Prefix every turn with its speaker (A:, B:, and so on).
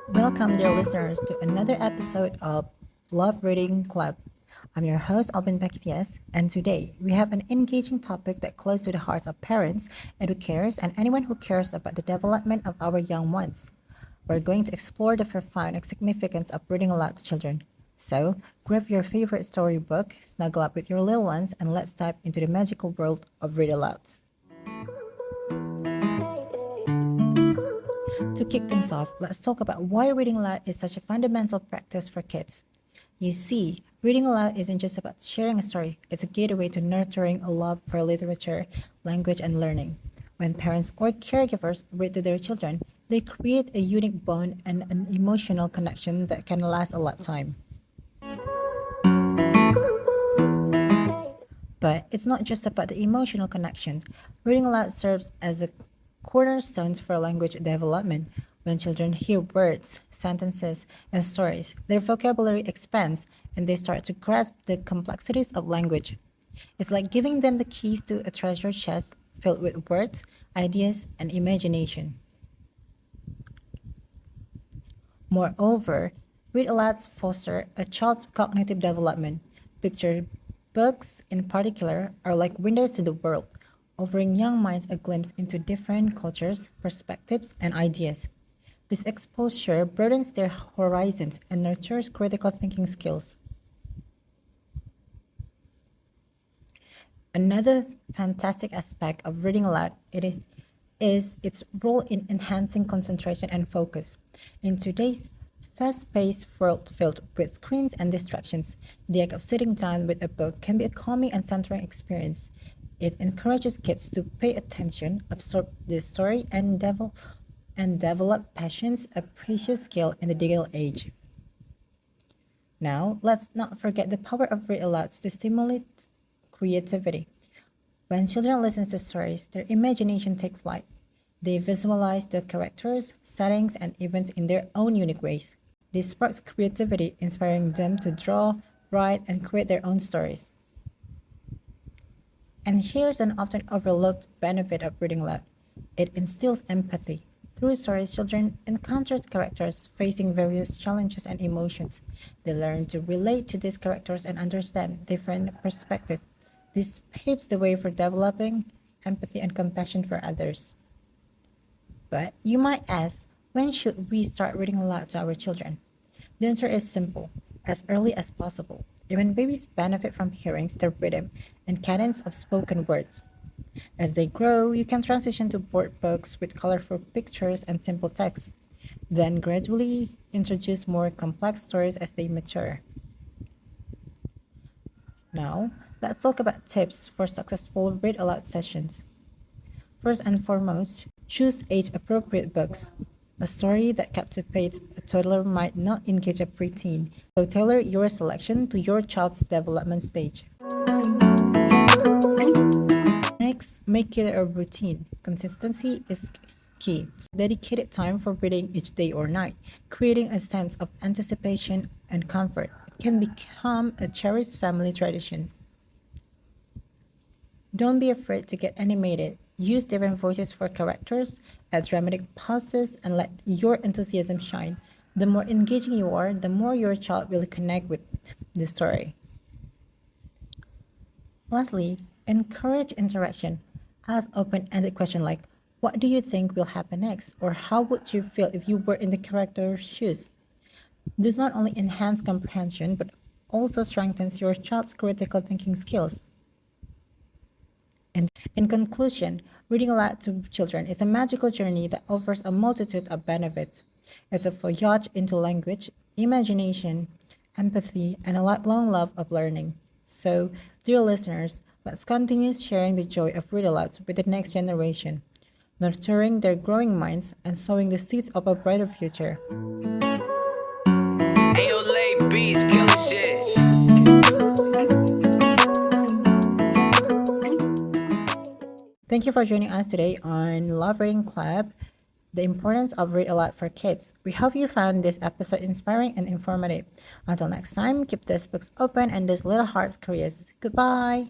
A: Welcome, dear listeners, to another episode of Love Reading Club. I'm your host, Alvin Pakitias, and today we have an engaging topic that close to the hearts of parents, educators, and anyone who cares about the development of our young ones. We're going to explore the profound significance of reading aloud to children. So, grab your favorite storybook, snuggle up with your little ones, and let's dive into the magical world of read alouds. To kick things off, let's talk about why reading aloud is such a fundamental practice for kids. You see, reading aloud isn't just about sharing a story, it's a gateway to nurturing a love for literature, language, and learning. When parents or caregivers read to their children, they create a unique bond and an emotional connection that can last a lifetime. But it's not just about the emotional connection. Reading aloud serves as a cornerstone for language development. When children hear words, sentences, and stories, their vocabulary expands and they start to grasp the complexities of language. It's like giving them the keys to a treasure chest filled with words, ideas, and imagination. Moreover, read alouds foster a child's cognitive development. Picture books, in particular, are like windows to the world, offering young minds a glimpse into different cultures, perspectives, and ideas. This exposure broadens their horizons and nurtures critical thinking skills. Another fantastic aspect of reading aloud is its role in enhancing concentration and focus. In today's fast-paced world filled with screens and distractions, the act of sitting down with a book can be a calming and centering experience. It encourages kids to pay attention, absorb the story, and develop passions, a precious skill in the digital age. Now, let's not forget the power of read alouds to stimulate creativity. When children listen to stories, their imagination takes flight. They visualize the characters, settings, and events in their own unique ways. This sparks creativity, inspiring them to draw, write, and create their own stories. And here's an often overlooked benefit of reading aloud. It instills empathy. Through stories, children encounter characters facing various challenges and emotions. They learn to relate to these characters and understand different perspectives. This paves the way for developing empathy and compassion for others. But you might ask, when should we start reading aloud to our children? The answer is simple, as early as possible. Even babies benefit from hearing the rhythm and cadence of spoken words. As they grow, you can transition to board books with colorful pictures and simple text, then gradually introduce more complex stories as they mature. Now, let's talk about tips for successful read aloud sessions. First and foremost, choose age appropriate books. A story that captivates a toddler might not engage a preteen, so tailor your selection to your child's development stage. Next, make it a routine. Consistency is key. Dedicated time for reading each day or night, creating a sense of anticipation and comfort. It can become a cherished family tradition. Don't be afraid to get animated. Use different voices for characters, add dramatic pauses, and let your enthusiasm shine. The more engaging you are, the more your child will connect with the story. Lastly, encourage interaction. Ask open-ended questions like, what do you think will happen next? Or how would you feel if you were in the character's shoes? This not only enhances comprehension, but also strengthens your child's critical thinking skills. And in conclusion, reading aloud to children is a magical journey that offers a multitude of benefits. It's a voyage into language, imagination, empathy, and a lifelong love of learning. So, dear listeners, let's continue sharing the joy of read alouds with the next generation, nurturing their growing minds and sowing the seeds of a brighter future. Ayo, late beats, killer shit. Thank you for joining us today on Love Reading Club, the importance of read aloud for kids. We hope you found this episode inspiring and informative. Until next time, keep these books open and these little hearts curious. Goodbye.